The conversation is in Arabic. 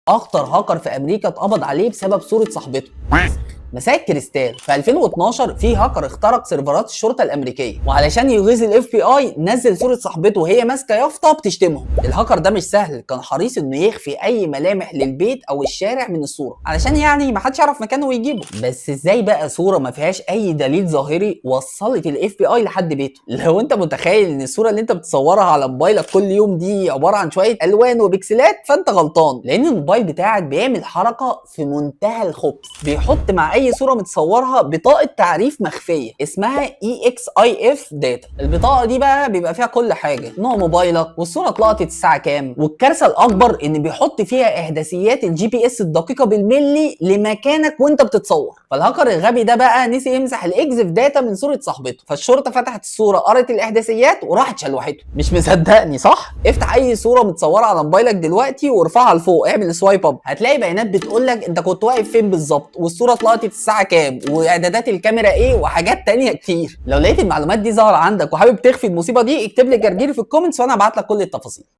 اخطر هاكر في امريكا اتقبض عليه بسبب صوره صاحبته. مساء كريستال في 2012 في هاكر اخترق سيرفرات الشرطه الامريكيه، وعلشان يغيظ الاف بي اي نزل صوره صاحبته وهي ماسكه يافطه بتشتمهم. الهاكر ده مش سهل، كان حريص انه يخفي اي ملامح للبيت او الشارع من الصوره علشان يعني ما حدش يعرف مكانه ويجيبه. بس ازاي بقى صوره ما فيهاش اي دليل ظاهري وصلت الاف بي اي لحد بيته؟ لو انت متخيل ان الصوره اللي انت بتصورها على موبايلك كل يوم دي عباره عن شويه الوان وبكسلات، فانت غلطان، لان الموبايل بتاعك بيعمل حركه في منتهى الخبث، بيحط مع اي صوره متصورها بطاقه تعريف مخفيه اسمها EXIF داتا. البطاقه دي بقى بيبقى فيها كل حاجه، نوع موبايلك والصوره اتلقطت الساعه كام، والكارثه الاكبر ان بيحط فيها احداثيات الجي بي اس الدقيقه بالملي لمكانك وانت بتتصور. فالهاكر الغبي ده بقى نسي يمسح الاكزف داتا من صوره صاحبته، فالشرطه فتحت الصوره قرت الاحداثيات وراحت شلوحته. مش مصدقني صح؟ افتح اي صوره متصوره على موبايلك دلوقتي وارفعها لفوق، اعمل سوايب اب، هتلاقي بيانات بتقول لك انت كنت واقف فين بالظبط، والصوره اتلقطت الساعه كام، واعدادات الكاميرا ايه، وحاجات تانية كتير. لو لقيت المعلومات دي ظاهره عندك وحابب تخفي المصيبه دي، اكتب لي جرجير في الكومنتس وانا هبعت لك كل التفاصيل.